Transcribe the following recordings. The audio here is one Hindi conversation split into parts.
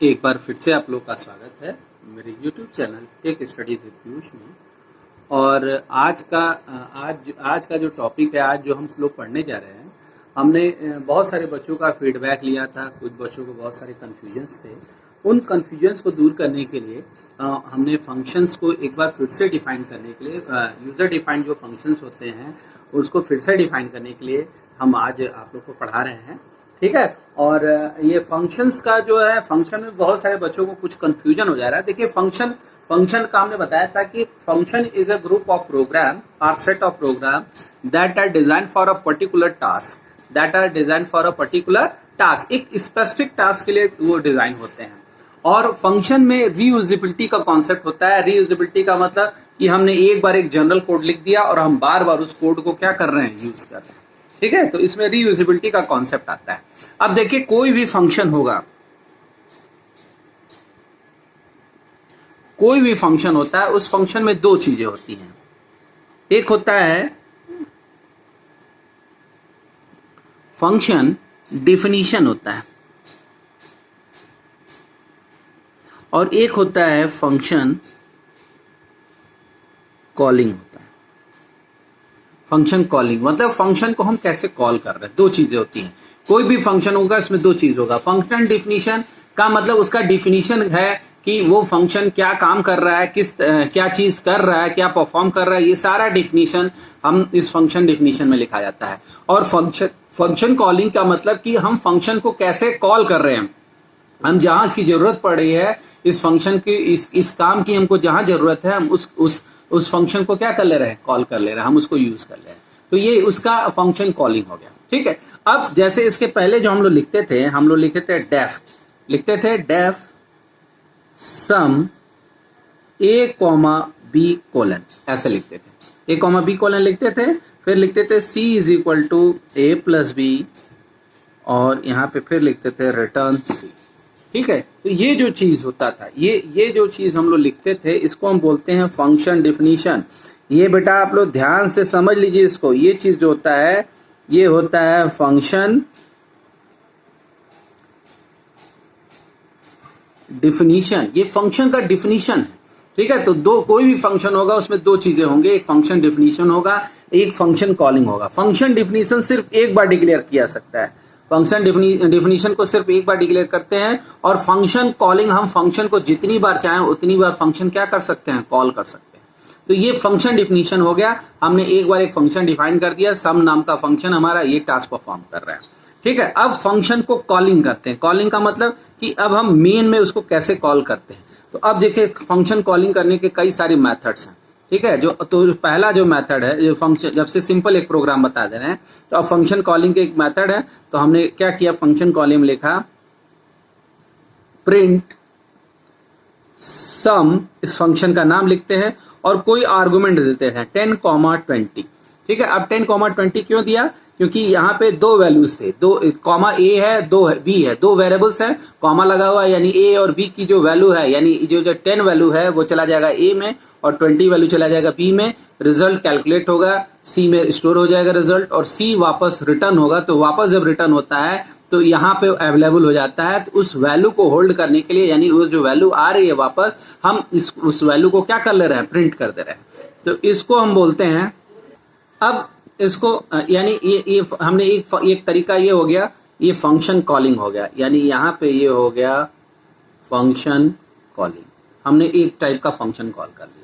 एक बार फिर से आप लोग का स्वागत है मेरे YouTube channel tech study with Piyush में। और आज का जो टॉपिक है, आज जो हम लोग पढ़ने जा रहे हैं, हमने बहुत सारे बच्चों का फीडबैक लिया था। कुछ बच्चों को बहुत सारे कन्फ्यूजन्स थे। उन कन्फ्यूजन्स को दूर करने के लिए हमने फंक्शंस को एक बार फिर से डिफाइन करने के लिए, यूज़र डिफाइंड जो फंक्शंस होते हैं उसको फिर से डिफाइन करने के लिए हम आज आप लोग को पढ़ा रहे हैं। ठीक है। और ये फंक्शंस का जो है, फंक्शन में बहुत सारे बच्चों को कुछ कंफ्यूजन हो जा रहा है। देखिए, फंक्शन का हमने बताया था कि function is a group of program or set of program that are design for a particular task, एक स्पेसिफिक टास्क के लिए वो डिजाइन होते हैं। और फंक्शन में रीयूजेबिलिटी का कॉन्सेप्ट होता है। रीयूजेबिलिटी का मतलब कि हमने एक बार एक जनरल कोड लिख दिया और हम बार बार उस कोड को क्या कर रहे हैं, यूज कर रहे हैं। ठीक है, तो इसमें रीयूजेबिलिटी का कॉन्सेप्ट आता है। अब देखिए, कोई भी फंक्शन होता है, उस फंक्शन में दो चीजें होती हैं। एक होता है फंक्शन डिफिनीशन होता है, और एक होता है फंक्शन कॉलिंग होता है। फंक्शन कॉलिंग मतलब फंक्शन को हम कैसे कॉल कर रहे हैं, दो चीजें होती हैं। कोई भी फंक्शन होगा, इसमें दो चीज होगा। फंक्शन डिफिनीशन का मतलब उसका डिफिनीशन है कि वो फंक्शन क्या काम कर रहा है, क्या चीज कर रहा है, क्या परफॉर्म कर रहा है, ये सारा डिफिनीशन हम इस फंक्शन डिफिनीशन में लिखा जाता है। और फंक्शन कॉलिंग का मतलब कि हम फंक्शन को कैसे कॉल कर रहे हैं। हम जहां इसकी जरूरत पड़ रही है, इस फंक्शन की, इस काम की हमको जहां जरूरत है, हम उस फंक्शन को क्या कर ले रहे हैं, कॉल कर ले रहे हैं, हम उसको यूज कर ले रहे हैं। तो ये उसका फंक्शन कॉलिंग हो गया। ठीक है। अब जैसे इसके पहले जो हम लोग लिखते थे डेफ सम ए कॉमा बी कोलन, ऐसे लिखते थे। ए कॉमा बी कोलन लिखते थे, फिर लिखते थे C is equal to A plus B, और यहाँ पे फिर लिखते थे रिटर्न सी। ठीक है। तो ये जो चीज होता था, ये जो चीज हम लोग लिखते थे, इसको हम बोलते हैं फंक्शन डिफिनीशन। ये बेटा आप लोग ध्यान से समझ लीजिए इसको। ये चीज जो होता है, ये होता है फंक्शन डिफिनीशन। ये फंक्शन का डिफिनीशन है। ठीक है। तो कोई भी फंक्शन होगा, उसमें दो चीजें होंगे, एक फंक्शन डिफिनीशन होगा, एक फंक्शन कॉलिंग होगा। फंक्शन डिफिनीशन सिर्फ एक बार डिक्लेयर किया सकता है। फंक्शन डिफिनीशन को सिर्फ एक बार डिक्लेयर करते हैं, और फंक्शन कॉलिंग हम फंक्शन को जितनी बार चाहें उतनी बार फंक्शन क्या कर सकते हैं, कॉल कर सकते हैं। तो ये फंक्शन डिफिनीशन हो गया। हमने एक बार एक फंक्शन डिफाइन कर दिया, सम नाम का फंक्शन हमारा ये टास्क परफॉर्म कर रहा है। ठीक है। अब फंक्शन को कॉलिंग करते हैं। कॉलिंग का मतलब कि अब हम मेन में उसको कैसे कॉल करते हैं। तो अब देखिए, फंक्शन कॉलिंग करने के कई सारे मेथड्स हैं। ठीक है। तो पहला जो मेथड है, जो फंक्शन, जब से सिंपल एक प्रोग्राम बता दे रहे हैं, तो अब फंक्शन कॉलिंग के एक मेथड है। तो हमने क्या किया, फंक्शन कॉलिंग में लिखा प्रिंट सम, इस फंक्शन का नाम लिखते हैं और कोई आर्गुमेंट देते हैं 10,20। ठीक है। अब 10,20 क्यों दिया, क्योंकि यहाँ पे दो वैल्यूज थे, दो कॉमा ए है, दो बी है, दो वेरिएबल्स है, कॉमा लगा हुआ है, यानी ए और बी की जो वैल्यू है, यानी जो 10 वैल्यू है वो चला जाएगा ए में और 20 वैल्यू चला जाएगा बी में। रिजल्ट कैलकुलेट होगा, सी में स्टोर हो जाएगा रिजल्ट, और सी वापस रिटर्न होगा। तो वापस जब रिटर्न होता है तो यहाँ पे अवेलेबल हो जाता है। तो उस वैल्यू को होल्ड करने के लिए, यानी वो जो वैल्यू आ रही है वापस, हम उस वैल्यू को क्या कर ले रहे हैं, प्रिंट कर दे रहे हैं। तो इसको हम बोलते हैं, अब इसको यानी ये हमने एक तरीका ये हो गया, ये फंक्शन कॉलिंग हो गया। यानी यहाँ पे ये हो गया फंक्शन कॉलिंग, हमने एक टाइप का फंक्शन कॉल कर लिया।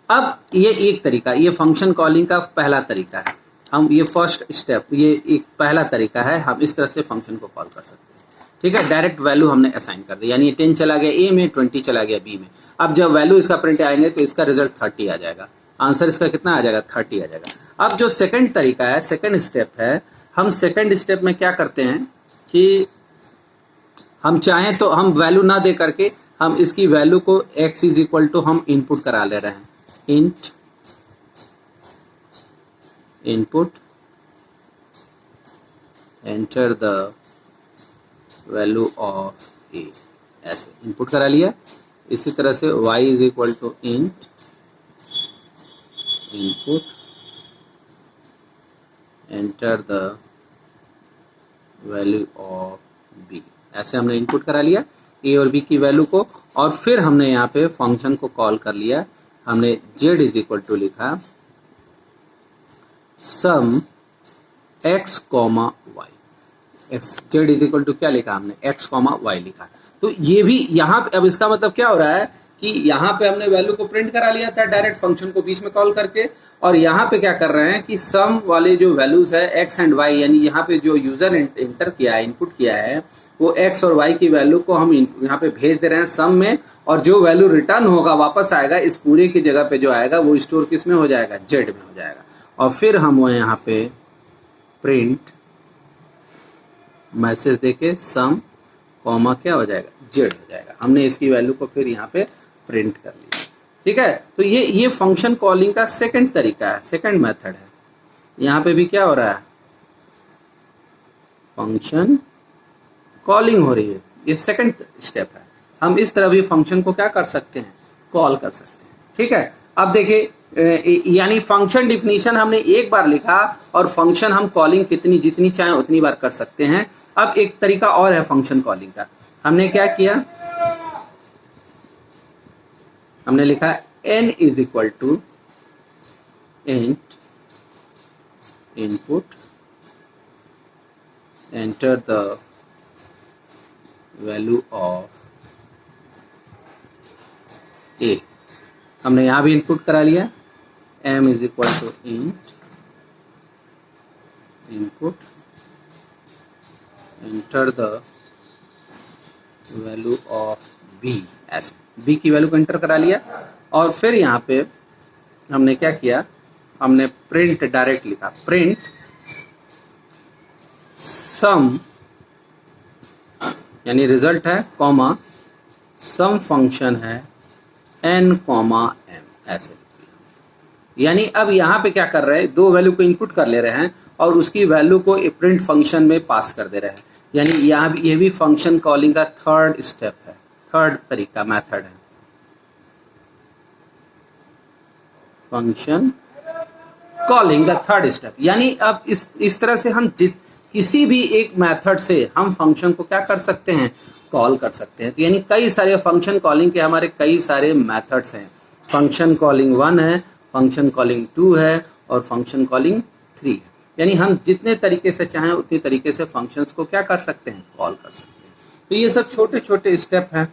अब ये एक तरीका, ये फंक्शन कॉलिंग का पहला तरीका है। हम ये फर्स्ट स्टेप, ये एक पहला तरीका है, हम इस तरह से फंक्शन को कॉल कर सकते हैं। ठीक है। डायरेक्ट वैल्यू हमने असाइन कर दी, यानी 10 चला गया ए में, 20 चला गया बी में। अब जब वैल्यू इसका प्रिंट आएंगे तो इसका रिजल्ट 30 आ जाएगा। आंसर इसका कितना आ जाएगा, 30 आ जाएगा। अब जो सेकंड तरीका है, सेकंड स्टेप है, हम सेकंड स्टेप में क्या करते हैं कि हम चाहें तो हम वैल्यू ना दे करके हम इसकी वैल्यू को x इज इक्वल टू हम इनपुट करा ले रहे हैं, int input enter the value of A, ऐसे इनपुट करा लिया। इसी तरह से y is equal to int input enter the value of B, ऐसे हमने इनपुट करा लिया। ए और बी की वैल्यू को, और फिर हमने यहाँ पे फंक्शन को कॉल कर लिया। हमने z इज इक्वल टू लिखा sum x comma y. z is equal to क्या लिखा हमने, x कॉमा वाई लिखा। तो ये भी यहाँ पे, अब इसका मतलब क्या हो रहा है कि यहाँ पे हमने वैल्यू को प्रिंट करा लिया था डायरेक्ट फंक्शन को बीच में कॉल करके, और यहाँ पे क्या कर रहे हैं कि सम वाले जो वैल्यूज है x एंड y, यानी यहाँ पे जो यूजर इंटर किया है, इनपुट किया है, वो x और y की वैल्यू को हम यहाँ पे भेज दे रहे हैं सम में, और जो वैल्यू रिटर्न होगा वापस आएगा इस पूरे की जगह पे जो आएगा वो स्टोर किस में हो जाएगा, z में हो जाएगा। और फिर हम वो यहाँ पे प्रिंट मैसेज देके सम कॉमा क्या हो जाएगा, z हो जाएगा। हमने इसकी वैल्यू को फिर यहाँ पे प्रिंट कर लिया। ठीक है, तो ये फंक्शन कॉलिंग का सेकंड तरीका है, सेकंड मेथड है। यहाँ पे भी क्या हो रहा है, फंक्शन कॉलिंग हो रही है, ये सेकंड स्टेप है। हम इस तरह भी फंक्शन को क्या कर सकते हैं, कॉल कर सकते हैं। ठीक है, अब देखिए, यानी फंक्शन डिफिनीशन हमने एक बार लिखा और फंक्शन हम कॉलिंग जितनी चाहे उतनी बार कर सकते हैं। अब एक तरीका और है फंक्शन कॉलिंग का। हमने क्या किया, हमने लिखा n is equal to int input enter the value of a। हमने यहां भी इनपुट करा लिया, m is equal to int input enter the value of b, ऐसे b की वैल्यू को एंटर करा लिया। और फिर यहाँ पे हमने क्या किया, हमने प्रिंट डायरेक्ट लिखा, प्रिंट सम यानी रिजल्ट है कॉमा सम फंक्शन है n कॉमा m, ऐसे। यानी अब यहाँ पे क्या कर रहे हैं, दो वैल्यू को इनपुट कर ले रहे हैं और उसकी वैल्यू को प्रिंट फंक्शन में पास कर दे रहे हैं। यानी यहाँ ये भी फंक्शन कॉलिंग का थर्ड स्टेप है, थर्ड तरीका, मेथड है फंक्शन कॉलिंग का थर्ड स्टेप। यानी अब इस तरह से हम किसी भी एक मेथड से हम फंक्शन को क्या कर सकते हैं, कॉल कर सकते हैं। तो यानी कई सारे फंक्शन कॉलिंग के हमारे कई सारे मेथड्स हैं। फंक्शन कॉलिंग 1 है, फंक्शन कॉलिंग 2 है और फंक्शन कॉलिंग 3 है। यानी हम जितने तरीके से चाहें उतनी तरीके से फंक्शंस को क्या कर सकते हैं, कॉल कर सकते हैं। तो ये सब छोटे छोटे स्टेप हैं।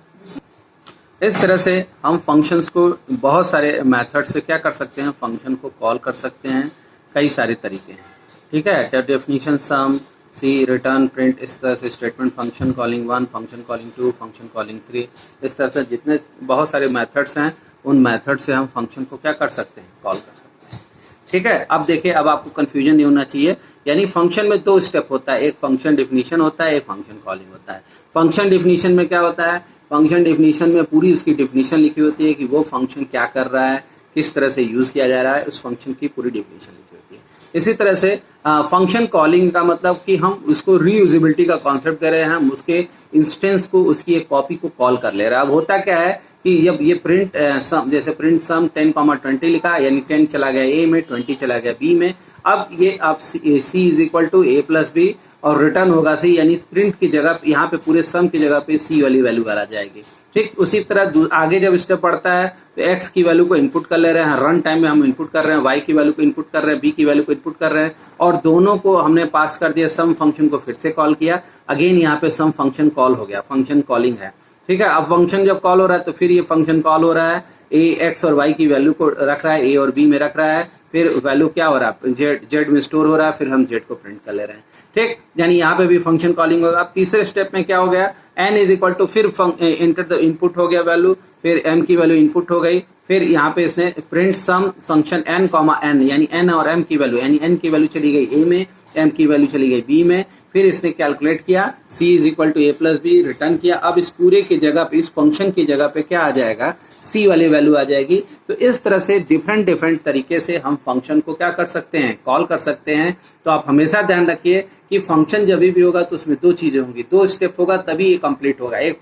इस तरह से हम फंक्शंस को बहुत सारे मेथड से क्या कर सकते हैं, फंक्शन को कॉल कर सकते हैं। कई सारे तरीके हैं। ठीक है, डेफिनेशन, सम, सी, रिटर्न, प्रिंट, इस तरह से statement, function calling 1, function calling 2, function calling 3, इस तरह से जितने बहुत सारे मेथड्स हैं उन मेथड से हम फंक्शन को क्या कर सकते हैं, कॉल कर सकते हैं। ठीक है, अब देखिए, अब आपको कंफ्यूजन नहीं होना चाहिए। यानी फंक्शन में दो स्टेप होता है, एक फंक्शन डिफिनीशन होता है, एक फंक्शन कॉलिंग होता है। फंक्शन डिफिनीशन में क्या होता है, फंक्शन डिफिनीशन में पूरी उसकी डिफिनीशन लिखी होती है कि वो फंक्शन क्या कर रहा है, किस तरह से यूज किया जा रहा है, उस फंक्शन की पूरी डिफिनीशन लिखी होती है। इसी तरह से फंक्शन कॉलिंग का मतलब कि हम उसको रीयूजेबिलिटी का कॉन्सेप्ट कर रहे हैं, हम उसके इंस्टेंस को, उसकी एक कॉपी को कॉल कर ले रहे हैं। अब होता क्या है कि जब ये प्रिंट सम, जैसे प्रिंट सम 10,20 लिखा, यानी 10 चला गया ए में, 20 चला गया बी में। अब ये आप C is equal to A plus B और रिटर्न होगा सी, यानी प्रिंट की जगह यहाँ पे पूरे सम की जगह पे सी वाली वैल्यू आ जाएगी। ठीक, उसी तरह आगे जब स्टेप बढ़ता है तो एक्स की वैल्यू को इनपुट कर ले रहे हैं, रन टाइम में हम इनपुट कर रहे हैं, वाई की वैल्यू को इनपुट कर रहे हैं, बी की वैल्यू को इनपुट कर रहे हैं, और दोनों को हमने पास कर दिया, सम फंक्शन को फिर से कॉल किया। अगेन यहाँ पे सम फंक्शन कॉल हो गया, फंक्शन कॉलिंग है। ठीक है, अब फंक्शन जब कॉल हो रहा है तो फिर ये फंक्शन कॉल हो रहा है, ए एक्स और वाई की वैल्यू को रख रहा है, ए और बी में रख रहा है, फिर वैल्यू क्या हो रहा है, जेड में स्टोर हो रहा है, फिर हम जेड को प्रिंट कर ले रहे हैं। ठीक, यानी यहाँ पे भी फंक्शन कॉलिंग होगा। अब तीसरे स्टेप में क्या हो गया, एन इज इक्वल टू, फिर इंटर द इनपुट हो गया वैल्यू, फिर एम की वैल्यू इनपुट हो गई, फिर यहाँ पे इसने प्रिंट सम फंक्शन एन कॉमा एन, यानी एन और एम की वैल्यू, यानी एन की वैल्यू चली गई ए में, एम की वैल्यू चली गई बी में, फिर इसने कैलकुलेट किया C is equal to A plus B, return किया। अब इस पूरे की जगह पे, इस फंक्शन की जगह पे क्या आ जाएगा, सी वाली वैल्यू आ जाएगी। तो इस तरह से डिफरेंट तरीके से हम फंक्शन को क्या कर सकते हैं, कॉल कर सकते हैं। तो आप हमेशा ध्यान रखिए कि फंक्शन जब भी होगा तो उसमें दो चीजें होंगी, दो स्टेप होगा तभी ये कंप्लीट होगा। एक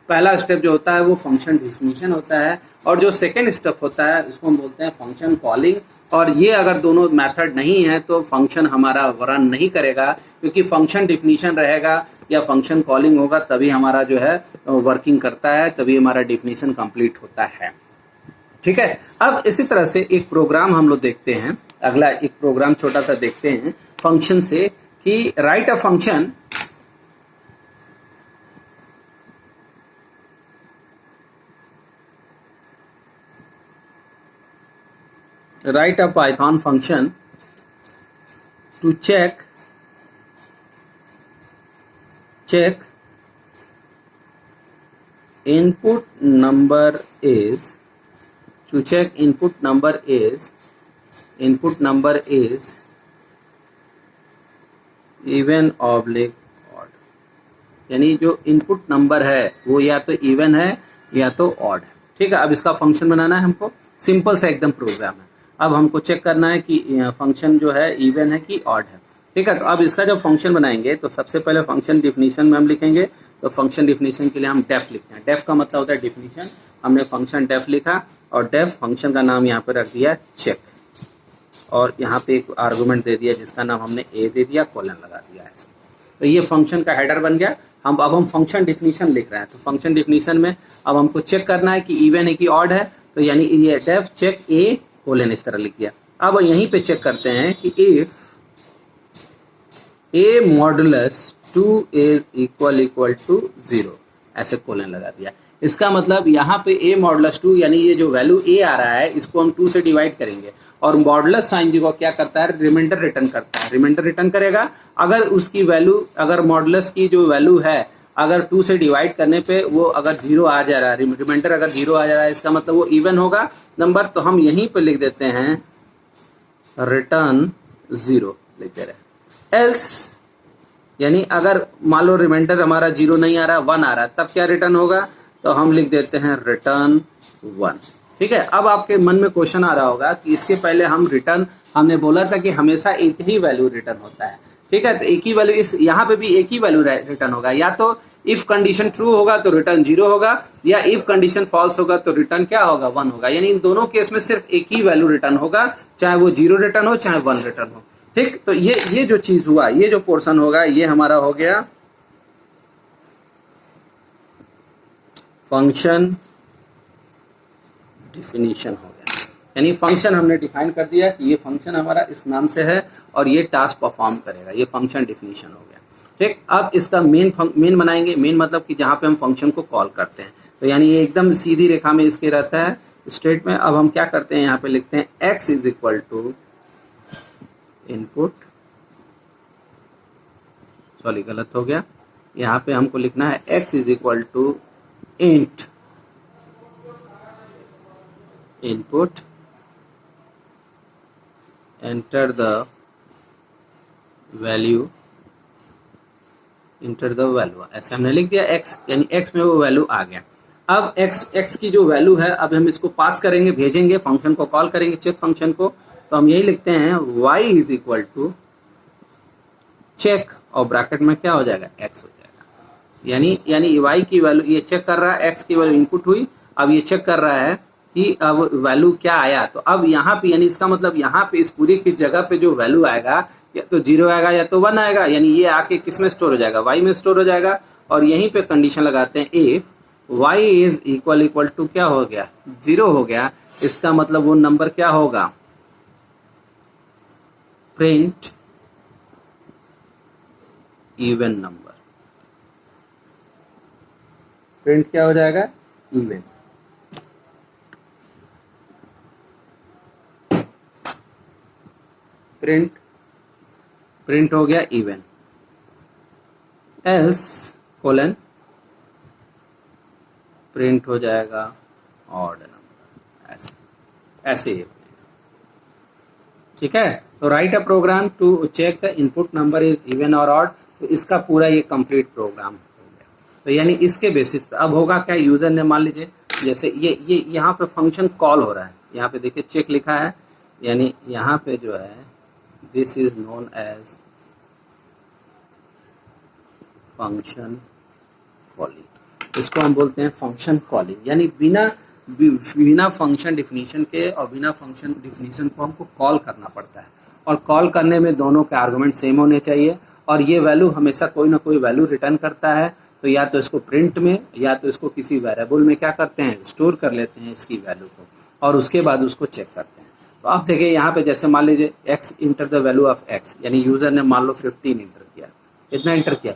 पहला स्टेप जो होता है वो फंक्शन डिफिनीशन होता है, और जो सेकेंड स्टेप होता है उसको हम बोलते हैं फंक्शन कॉलिंग। और ये अगर दोनों मेथड नहीं है तो फंक्शन हमारा रन नहीं करेगा, क्योंकि फंक्शन फंक्शन डिफिनीशन रहेगा या फंक्शन कॉलिंग होगा तभी हमारा जो है वर्किंग करता है, तभी हमारा डिफिनीशन कंप्लीट होता है। ठीक है, अब इसी तरह से एक प्रोग्राम हम लोग देखते हैं, अगला एक प्रोग्राम छोटा सा देखते हैं फंक्शन से कि right a function write a Python function to check input number is even oblique odd, यानी जो इनपुट नंबर है वो या तो इवन है या तो ऑड है। ठीक है, अब इसका फंक्शन बनाना है हमको, सिंपल सा एकदम प्रोग्राम है। अब हमको चेक करना है कि फंक्शन जो है इवन है कि ऑड है। ठीक है, तो अब इसका जब फंक्शन बनाएंगे तो सबसे पहले फंक्शन डिफिनीशन में हम लिखेंगे, तो फंक्शन डिफिनीशन के लिए हम डेफ लिखते हैं। डेफ का मतलब होता है डिफिनीशन, हमने फंक्शन डेफ लिखा और डेफ फंक्शन का नाम यहाँ पे रख दिया चेक, और यहाँ पे एक आर्गुमेंट दे दिया जिसका नाम हमने ए दे दिया, कोलन लगा दिया ऐसे। तो ये फंक्शन का हेडर बन गया। अब हम फंक्शन डिफिनीशन लिख रहे हैं, तो फंक्शन डिफिनीशन में अब हमको चेक करना है कि इवन है कि ऑड है, तो यानी ये डेफ चेक ए कोलन इस तरह लिख दिया। अब यहीं पे चेक करते हैं कि if a modulus 2 is equal to 0, ऐसे कोलन लगा दिया। इसका मतलब यहाँ पे ए मॉडुलस 2 यानी ये जो वैल्यू ए आ रहा है इसको हम 2 से डिवाइड करेंगे, और मॉडुलस साइन जी को क्या करता है, रिमाइंडर रिटर्न करता है। रिमाइंडर रिटर्न करेगा अगर उसकी वैल्यू, अगर मॉडुलस की जो वैल्यू है अगर 2 से डिवाइड करने पे वो अगर 0 आ जा रहा है, रिमाइंडर अगर 0 आ जा रहा है, इसका मतलब वो इवन होगा नंबर। तो हम यहीं पे लिख देते हैं रिटर्न 0 लिख दे रहे। एल्स यानी अगर मान लो रिमाइंडर हमारा 0 नहीं आ रहा, 1 आ रहा, तब क्या रिटर्न होगा, तो हम लिख देते हैं रिटर्न 1। ठीक है, अब आपके मन में क्वेश्चन आ रहा होगा कि इसके पहले हम रिटर्न, हमने बोला था कि हमेशा एक ही वैल्यू रिटर्न होता है। ठीक है, तो एक ही वैल्यू, इस यहाँ पे भी एक ही वैल्यू रिटर्न होगा, या तो इफ कंडीशन ट्रू होगा तो रिटर्न 0 होगा, या इफ कंडीशन फॉल्स होगा तो रिटर्न क्या होगा, 1 होगा। यानी इन दोनों केस में सिर्फ एक ही वैल्यू रिटर्न होगा, चाहे वो 0 रिटर्न हो चाहे 1 रिटर्न हो। ठीक, तो ये जो चीज हुआ, ये जो पोर्शन होगा, ये हमारा हो गया फंक्शन डिफिनीशन हो गया। यानी फंक्शन हमने डिफाइन कर दिया कि ये फंक्शन हमारा इस नाम से है और ये टास्क परफॉर्म करेगा, ये फंक्शन डिफिनीशन हो गया। ठीक, अब इसका मेन बनाएंगे। मेन मतलब कि जहाँ पे हम फंक्शन को कॉल करते हैं, तो यानी ये एकदम सीधी रेखा में इसके रहता है स्ट्रेट में। अब हम क्या करते हैं, यहाँ पे लिखते हैं x is equal to input, sorry गलत हो गया, यहाँ पे हमको लिखना है x is equal to int input enter the value, ऐसे हमने लिख दिया x, यानी x में वो वैल्यू आ गया। अब x की जो वैल्यू है अब हम इसको पास करेंगे, भेजेंगे, फंक्शन को कॉल करेंगे, चेक फंक्शन को। तो हम यही लिखते हैं y is equal to check, और ब्रैकेट में क्या हो जाएगा, x हो जाएगा। यानी y की वैल्यू ये चेक कर रहा है, x की वैल्यू इनपुट हुई, अब ये चेक कर रहा है कि अब वैल्यू क्या आया। तो अब यहाँ पे, यानी इसका मतलब यहाँ पे इस पूरी की जगह पे जो वैल्यू आएगा या तो 0 आएगा या तो 1 आएगा, यानी ये आके किस में स्टोर हो जाएगा, y में स्टोर हो जाएगा। और यहीं पे कंडीशन लगाते हैं if y is equal to क्या हो गया, 0 हो गया, इसका मतलब वो नंबर क्या होगा, प्रिंट इवन नंबर। प्रिंट क्या हो जाएगा, इवन। प्रिंट हो गया इवन। एल्स कोलन प्रिंट हो जाएगा ऑड नंबर, ऐसे ही। ठीक है, तो write a program to check the input number is even और ऑड। तो इसका पूरा ये कंप्लीट प्रोग्राम हो गया। तो यानी इसके बेसिस पे अब होगा क्या, यूजर ने मान लीजिए जैसे ये यहाँ पे फंक्शन कॉल हो रहा है, यहाँ पे देखिए चेक लिखा है, यानी यहाँ पे जो है this is known as function calling, इसको हम बोलते हैं फंक्शन कॉलिंग। यानी बिना फंक्शन डिफिनीशन के और बिना फंक्शन डिफिनीशन को हमको कॉल करना पड़ता है, और कॉल करने में दोनों के आर्गुमेंट सेम होने चाहिए, और ये वैल्यू हमेशा कोई ना कोई वैल्यू रिटर्न करता है, तो या तो इसको प्रिंट में या तो इसको किसी वेरिएबल में क्या करते हैं, स्टोर कर लेते हैं इसकी वैल्यू को, और उसके बाद उसको चेक करते हैं। तो आप देखिए यहाँ पे जैसे मान लीजिए x enter the value of x, यानी यूजर ने मान लो 15 इंटर किया, कितना इंटर किया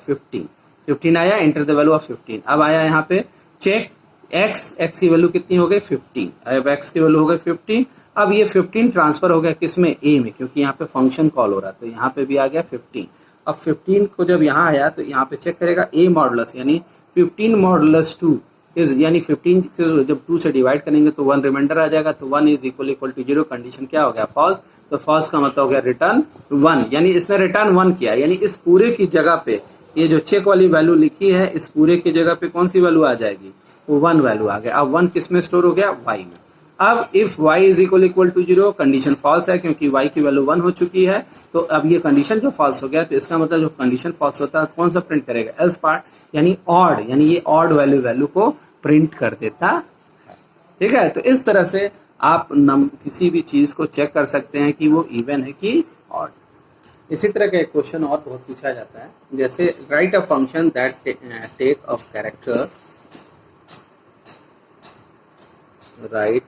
15 आया, इंटर द वैल्यू ऑफ 15। अब आया यहाँ पे चेक x की वैल्यू कितनी हो गई 15, अब x की वैल्यू हो गई 15। अब ये 15 ट्रांसफर हो गया किसमें, a में, क्योंकि यहाँ पे फंक्शन कॉल हो रहा है, तो यहाँ पे भी आ गया 15। अब 15 को जब यहाँ आया तो यहाँ पे चेक करेगा a मॉडुलस, यानी 15 मॉडुलस 2 इज, यानी 15 को जब 2 से डिवाइड करेंगे तो 1 रिमाइंडर आ जाएगा, तो 1 इज इक्वल टू 0, कंडीशन क्या हो गया फॉल्स, तो फॉल्स का मतलब हो गया रिटर्न 1, यानी इसने रिटर्न 1 किया, यानी इस पूरे की जगह पे ये जो चेक वाली वैल्यू लिखी है इस पूरे की जगह पे कौन सी वैल्यू आ जाएगी, वो 1 वैल्यू आ गया। अब 1 किस में स्टोर हो गया, y में। अब if y is equal to 0, condition false है क्योंकि y की वैल्यू 1 हो चुकी है, तो अब ये कंडीशन जो फॉल्स हो गया, तो इसका मतलब जो कंडीशन फॉल्स होता है कौन सा प्रिंट करेगा, एल्स पार्ट, यानी ऑड, यानी ये ऑड वैल्यू को प्रिंट कर देता है। ठीक है, तो इस तरह से आप किसी भी चीज को चेक कर सकते हैं कि वो इवन है कि ऑड। इसी तरह का एक क्वेश्चन और बहुत पूछा जाता है, जैसे write a function that take a character, write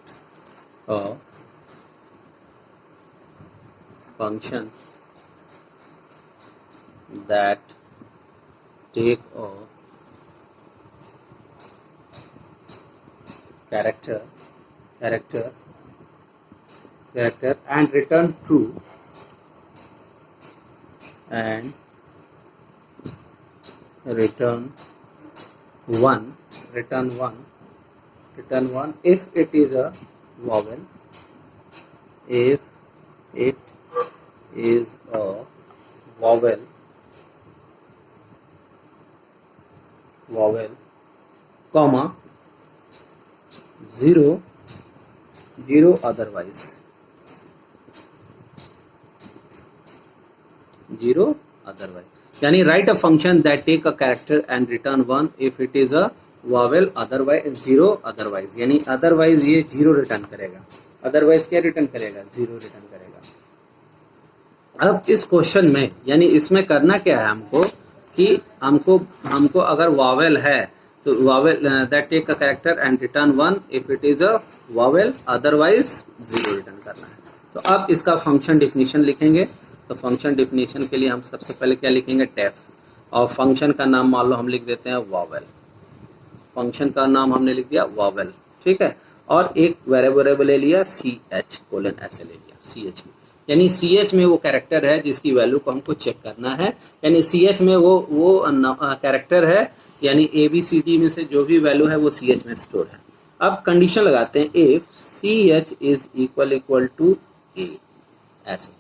a function that take a character and return true and return 1 if it is a vowel, if it is a vowel comma 0 otherwise, 0 otherwise, यानी write a function that take a character and return 1 if it is a vowel, otherwise 0 otherwise, यानी अदरवाइज ये 0 रिटर्न करेगा, अदरवाइज क्या रिटर्न करेगा, 0 रिटर्न करेगा। अब इस क्वेश्चन में यानी इसमें करना क्या है हमको, कि हमको अगर वॉवेल है तो vowel that take a character and return 1 if it is a vowel, otherwise 0 return करना है। तो अब इसका फंक्शन डिफिनीशन लिखेंगे, तो फंक्शन डिफिनीशन के लिए हम सबसे पहले क्या लिखेंगे, टेफ, और फंक्शन का नाम मान लो हम लिख देते हैं वॉवेल, फंक्शन का नाम हमने लिख दिया वॉवेल, ठीक है, और एक वेरिएबल ले लिया ch कोलन ऐसे ले लिया ch, यानी ch में वो कैरेक्टर है जिसकी वैल्यू को हमको चेक करना है, यानी ch में वो कैरेक्टर है, यानी ABCD में से जो भी वैल्यू है वो ch में स्टोर है। अब कंडीशन लगाते हैं if ch is equal to a, ऐसे,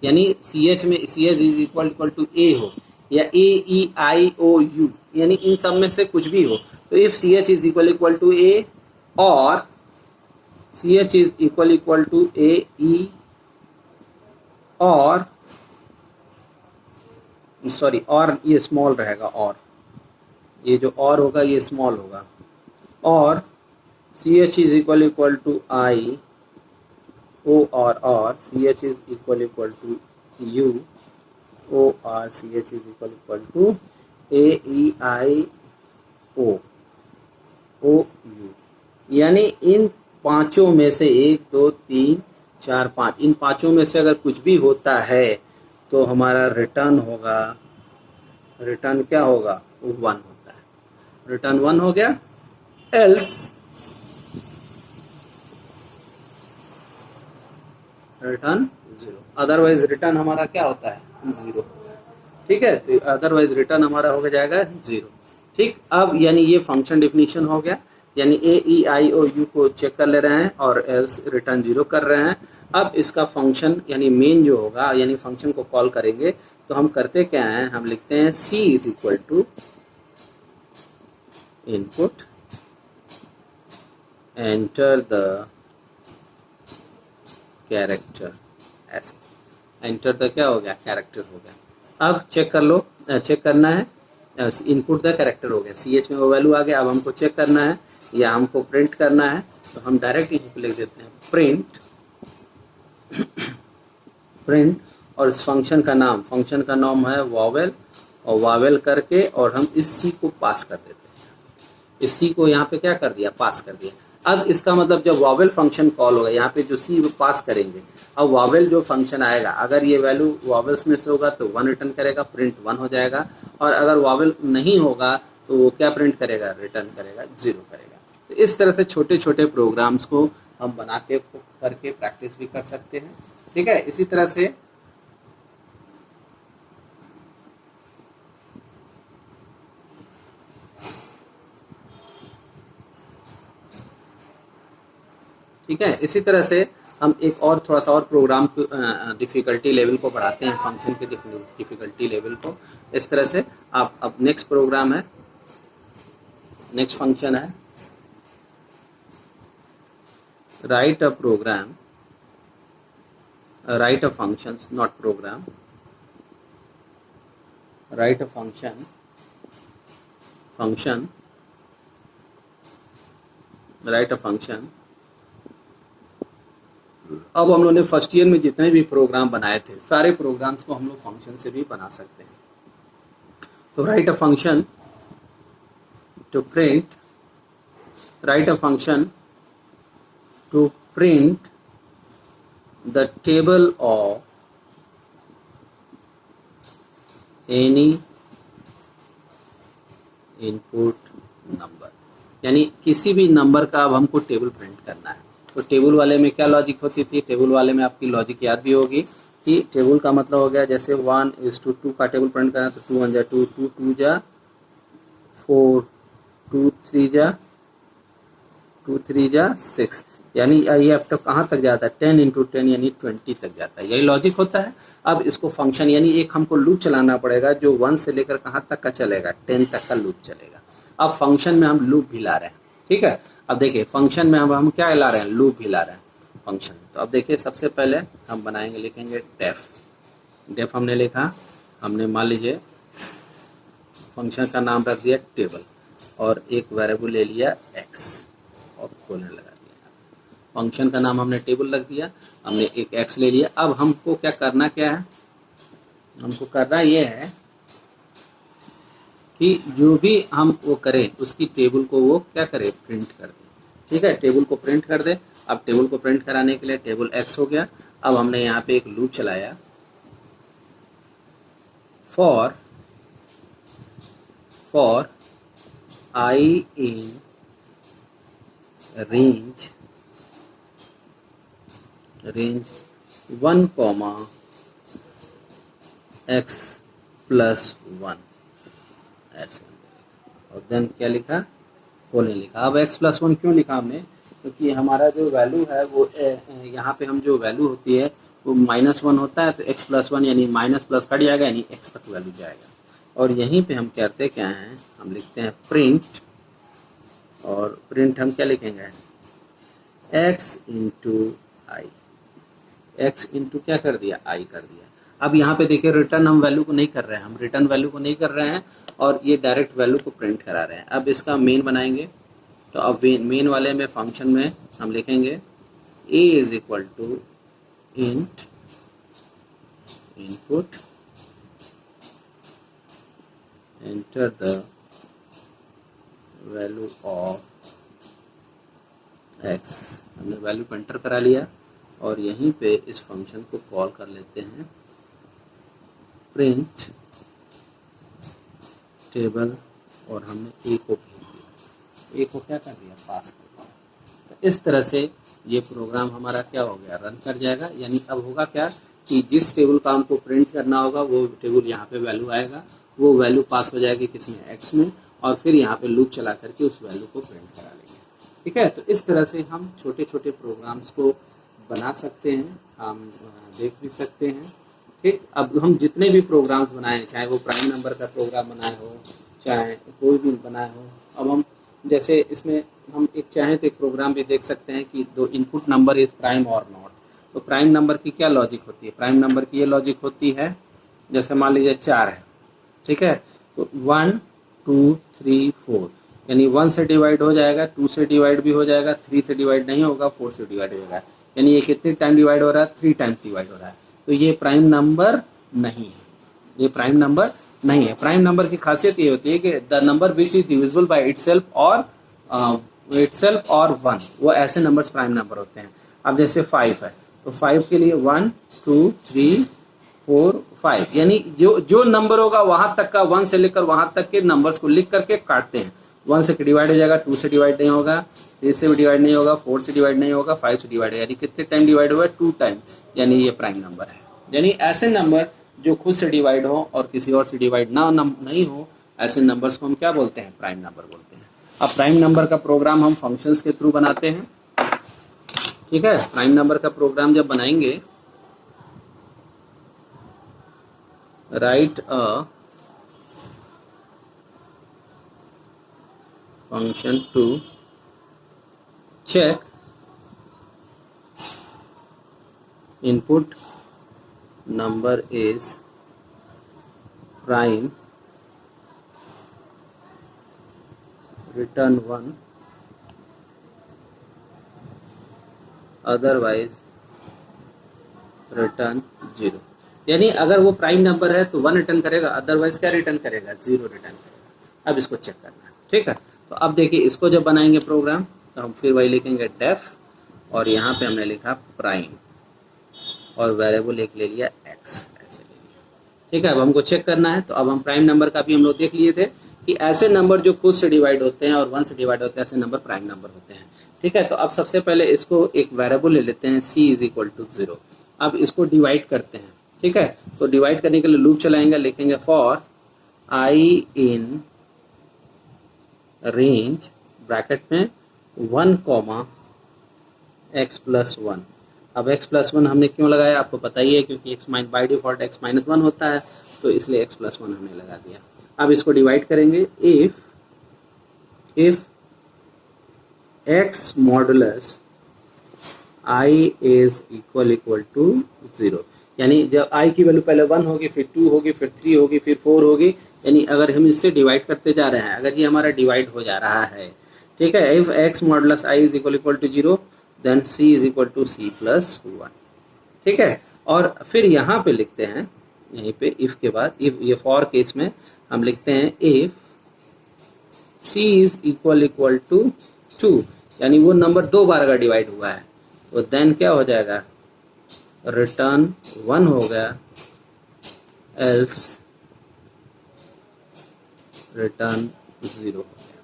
यानी ch में ch is equal to a हो या AEIOU, यानी इन सब में से कुछ भी हो, तो if ch is equal to a और ch is equal to AE और सॉरी, और ये स्मॉल रहेगा, और ये जो और होगा ये स्मॉल होगा, और ch is equal to I O और ch is equal to U O और ch is equal to AEIO OU, यानी इन पांचों में से 1 2 3 4 5, इन पांचों में से अगर कुछ भी होता है तो हमारा रिटर्न होगा, रिटर्न क्या होगा, 1 होता है, रिटर्न 1 हो गया, एल्स रिटर्न 0, अदरवाइज रिटर्न हमारा क्या होता है 0, ठीक है, तो अदरवाइज रिटर्न हमारा हो जाएगा 0। ठीक, अब यानी ये फंक्शन डिफिनीशन हो गया, यानी AEIOU को चेक कर ले रहे हैं और एल्स रिटर्न 0 कर रहे हैं। अब इसका फंक्शन यानी मेन जो होगा, यानी फंक्शन को कॉल करेंगे, तो हम करते क्या हैं, हम लिखते हैं C is equal to input enter the character, ऐसे एंटर द क्या हो गया, कैरेक्टर हो गया। अब चेक कर लो, चेक करना है, इनपुट द कैरेक्टर हो गया, ch में वो वैल्यू आ गया, अब हमको चेक करना है या हमको प्रिंट करना है, तो हम डायरेक्ट यहीं पे लिख देते हैं प्रिंट और इस फंक्शन का नाम है वॉवेल, और वावेल करके और हम इस सी को पास कर देते हैं। इस सी को यहाँ पे क्या कर दिया, पास कर दिया। अब इसका मतलब जब वावेल फंक्शन कॉल होगा, यहाँ पे जो सी पास करेंगे, अब वावेल जो फंक्शन आएगा, अगर ये वैल्यू वावेल्स में से होगा तो 1 रिटर्न करेगा, प्रिंट 1 हो जाएगा। और अगर वावेल नहीं होगा तो वो क्या प्रिंट करेगा, रिटर्न करेगा, 0 करेगा। तो इस तरह से छोटे छोटे प्रोग्राम्स को हम बना के करके प्रैक्टिस भी कर सकते हैं। ठीक है, इसी तरह से हम एक और थोड़ा सा और प्रोग्राम डिफ़िकल्टी लेवल को बढ़ाते हैं, फंक्शन के डिफ़िकल्टी लेवल को। इस तरह से आप अब नेक्स्ट प्रोग्राम है, नेक्स्ट फंक्शन है, write a program, write a function, not program, write a function, write a function. अब हम लोगों ने फर्स्ट ईयर में जितने भी प्रोग्राम बनाए थे, सारे प्रोग्राम्स को हम लोग फंक्शन से भी बना सकते हैं। तो write a function to print, write a function to print the table of any input number, यानी किसी भी नंबर का अब हमको टेबल प्रिंट करना है। तो टेबल वाले में क्या लॉजिक होती थी, टेबल वाले में आपकी लॉजिक याद भी होगी कि टेबल का मतलब हो गया जैसे 1:2 का टेबल प्रिंट करना, तो 2 1 जा 2, 2 2 जा 4, 2 3 जा 6, यानी ये अब तक कहाँ तक जाता है, 10 × 10 यानी 20 तक जाता है। यही लॉजिक होता है। अब इसको फंक्शन यानी एक हमको लूप चलाना पड़ेगा जो 1 से लेकर कहाँ तक का चलेगा, 10 तक का लूप चलेगा। अब फंक्शन में हम लूप भी ला रहे हैं। ठीक है, अब देखिए फंक्शन में हम क्या ला रहे हैं, लूप भी ला रहे हैं फंक्शन। तो अब देखिए सबसे पहले हम बनाएंगे, लिखेंगे डेफ हमने लिखा, हमने मान लीजिए फंक्शन का नाम रख दिया टेबल और एक वेरिएबल ले लिया x और कोलन लगा दिया। फंक्शन का नाम हमने टेबल रख दिया, हमने एक x ले लिया। अब हमको क्या है, हमको करना ये है कि जो भी हम वो करें उसकी टेबल को वो क्या करे, प्रिंट कर दे। ठीक है, टेबल को प्रिंट कर दे। अब टेबल को प्रिंट कराने के लिए टेबल x हो गया। अब हमने यहाँ पे एक लूप चलाया, for I in range 1, x + 1 ऐसे। और देन क्या लिखा, कोलन लिखा। अब x + 1 क्यों लिखा हमने, क्योंकि हमारा जो वैल्यू है वो यहाँ पे हम जो वैल्यू होती है वो -1 होता है, तो x + 1 यानी माइनस प्लस कट जाएगा, यानी x तक वैल्यू जाएगा। और यहीं पे हम करते क्या हैं, हम लिखते हैं प्रिंट, और प्रिंट हम क्या लिखेंगे, x × i, x इंटू क्या कर दिया, i कर दिया। अब यहाँ पे देखिए रिटर्न हम वैल्यू को नहीं कर रहे हैं, हम रिटर्न वैल्यू को नहीं कर रहे हैं और ये डायरेक्ट वैल्यू को प्रिंट करा रहे हैं। अब इसका मेन बनाएंगे, तो अब मेन वाले में फंक्शन में हम लिखेंगे a = int input, enter the value of x। हमने वैल्यू को एंटर करा लिया और यहीं पे इस फंक्शन को कॉल कर लेते हैं प्रिंट टेबल, और हमने a को भेज दिया, a को क्या कर दिया, पास कर दिया। तो इस तरह से ये प्रोग्राम हमारा क्या हो गया, रन कर जाएगा। यानी अब होगा क्या कि जिस टेबल का हमको प्रिंट करना होगा वो टेबल यहाँ पे वैल्यू आएगा, वो वैल्यू पास हो जाएगी किसमें, x में, और फिर यहाँ पे लूप चला करके उस वैल्यू को प्रिंट करा लेंगे। ठीक है, तो इस तरह से हम छोटे छोटे प्रोग्राम्स को बना सकते हैं, हम देख भी सकते हैं। ठीक, अब हम जितने भी प्रोग्राम्स बनाए, चाहे वो प्राइम नंबर का प्रोग्राम बनाए हो, चाहे कोई भी बनाए हो, अब हम जैसे इसमें हम एक चाहें तो एक प्रोग्राम भी देख सकते हैं कि दो इनपुट नंबर इज प्राइम और नॉट। तो प्राइम नंबर की क्या लॉजिक होती है, प्राइम नंबर की ये लॉजिक होती है, जैसे मान लीजिए 4 है, ठीक है, तो 1 2 3 4, यानी 1 से डिवाइड हो जाएगा, 2 से डिवाइड भी हो जाएगा, 3 से डिवाइड नहीं होगा, 4 से डिवाइड होगा, यानी ये कितने टाइम डिवाइड हो रहा है, 3 टाइम्स डिवाइड हो रहा है। तो ये प्राइम नंबर नहीं है, ये प्राइम नंबर नहीं है। प्राइम नंबर की खासियत ये होती है कि the number which is divisible by itself और 1, वो ऐसे नंबर्स प्राइम नंबर होते हैं। अब जैसे 5 है तो 5 के लिए 1 2 3 4 5, यानी जो नंबर होगा वहां तक का, 1 से लेकर वहां तक के नंबर्स को लिख करके काटते हैं। 1 से डिवाइड हो जाएगा, 2 से डिवाइड नहीं होगा, 3 से भी डिवाइड नहीं होगा, 4 से डिवाइड नहीं होगा, 5 से डिवाइड होगा, यानी कितने टाइम डिवाइड हुआ है? 2 टाइम, यानी ये प्राइम नंबर है। यानी ऐसे नंबर जो खुद से डिवाइड हो और किसी और से डिवाइड नहीं हो, ऐसे नंबर्स को हम क्या बोलते हैं? प्राइम नंबर बोलते हैं। अब प्राइम नंबर का प्रोग्राम हम फंक्शंस के थ्रू बनाते हैं, ठीक है। प्राइम नंबर का प्रोग्राम जब बनाएंगे, right a function to check input number is prime, return 1, otherwise return 0। यानी अगर वो प्राइम नंबर है तो 1 रिटर्न करेगा, अदरवाइज क्या रिटर्न करेगा? 0 रिटर्न करेगा। अब इसको चेक करना है, ठीक है। तो अब देखिए, इसको जब बनाएंगे प्रोग्राम तो हम फिर वही लिखेंगे डेफ, और यहाँ पे हमने लिखा प्राइम और वेरिएबल एक ले लिया x, ऐसे ले लिया, ठीक है। अब हमको चेक करना है, तो अब हम प्राइम नंबर का भी हम लोग देख लिए थे कि ऐसे नंबर जो खुद से डिवाइड होते हैं और 1 से डिवाइड होते हैं, ऐसे नंबर प्राइम नंबर होते हैं, ठीक है। तो अब सबसे पहले इसको एक वेरिएबल ले लेते हैं c = 0। अब इसको डिवाइड करते हैं, ठीक है। तो डिवाइड करने के लिए लूप चलाएंगे, लिखेंगे for i in range bracket में 1, x + 1। अब x + 1 हमने क्यों लगाया आपको पता ही है, क्योंकि x बाय डिफॉल्ट x - 1 होता है, तो इसलिए x + 1 हमने लगा दिया। अब इसको डिवाइड करेंगे, if x modulus i is = 0, यानी जब i की वैल्यू पहले 1 होगी, फिर 2 होगी, फिर 3 होगी, फिर 4 होगी, यानी अगर हम इससे डिवाइड करते जा रहे हैं, अगर ये हमारा डिवाइड हो जा रहा है, ठीक है। If x modulus i is = 0 then c = c + 1, ठीक है। और फिर यहाँ पे लिखते हैं, यहीं पे इफ के बाद, इफ ये फॉर केस में हम लिखते हैं इफ c = 2, यानी वो नंबर 2 बार अगर डिवाइड हुआ है तो देन क्या हो जाएगा? रिटर्न 1 हो गया, एल्स रिटर्न 0 हो गया,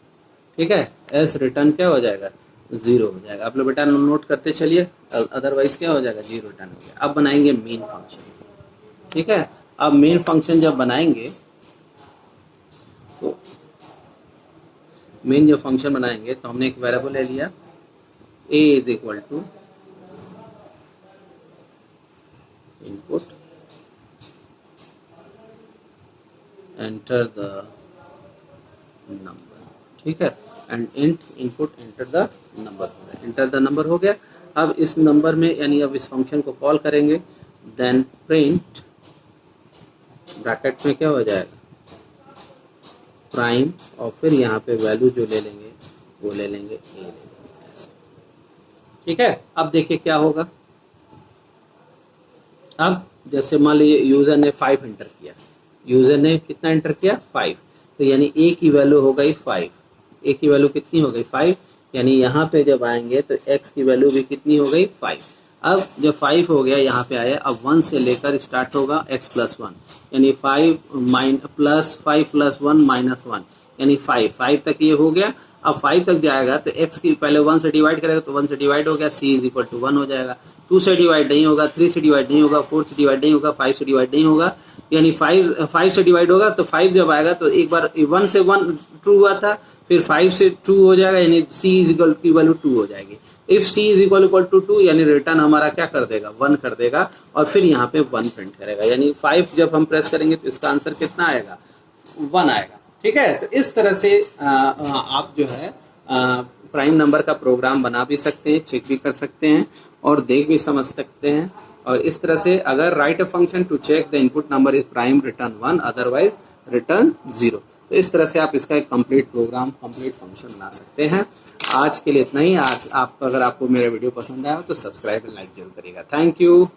ठीक है। एल्स रिटर्न क्या हो जाएगा? 0 हो जाएगा। आप लोग बेटा नोट करते चलिए, अदरवाइज क्या हो जाएगा? 0 रिटर्न हो गया। अब बनाएंगे मेन फंक्शन, ठीक है। अब मेन फंक्शन जब बनाएंगे तो मेन जो फंक्शन बनाएंगे तो हमने एक वेरिएबल ले लिया, a = input enter the number, ठीक है, and input enter the number हो गया, एंटर द नंबर हो गया। अब इस नंबर में, यानी अब इस फंक्शन को कॉल करेंगे, देन प्रिंट ब्रैकेट में क्या हो जाएगा? प्राइम, और फिर यहाँ पे वैल्यू जो ले लेंगे वो ले लेंगे a ले लेंगे, ऐसे, ठीक है। अब देखिए क्या होगा। अब जैसे मान लीजिए यूजर ने 5 एंटर किया, यूजर ने कितना एंटर किया? 5, तो यानी a की वैल्यू हो गई 5, a की वैल्यू कितनी हो गई? 5, यानी यहाँ पे जब आएंगे तो x की वैल्यू भी कितनी हो गई? 5। अब जब 5 हो गया यहाँ पे आया, अब 1 से लेकर स्टार्ट होगा x + 1, यानी 5 + 5 + 1 - 1, यानी 5 तक ये हो गया। अब 5 तक जाएगा तो x की पहले 1 से डिवाइड करेगा, तो 1 से डिवाइड हो गया, c = 1 हो जाएगा। 2 से डिवाइड नहीं होगा, 3 से डिवाइड नहीं होगा, 4 से डिवाइड नहीं होगा, 5 से डिवाइड नहीं होगा, यानी 5 से डिवाइड होगा। तो 5 जब आएगा तो एक बार 1 से 1 ट्रू हुआ था, फिर 5 से 2 हो जाएगा, यानी c की वैल्यू 2 हो जाएगी। इफ c = 2, यानी रिटर्न हमारा क्या कर देगा? 1 कर देगा, और फिर यहाँ पे 1 प्रिंट करेगा, यानी 5 जब हम प्रेस करेंगे तो इसका आंसर कितना आएगा? 1 आएगा, ठीक है। तो इस तरह से आप जो है प्राइम नंबर का प्रोग्राम बना भी सकते हैं, चेक भी कर सकते हैं, और देख भी समझ सकते हैं। और इस तरह से अगर write a function to check the input number is prime, return 1, otherwise return 0। तो इस तरह से आप इसका एक कंप्लीट प्रोग्राम, कंप्लीट फंक्शन बना सकते हैं। आज के लिए इतना ही। आज अगर आपको मेरा वीडियो पसंद आया तो सब्सक्राइब और लाइक जरूर करिएगा। Thank you.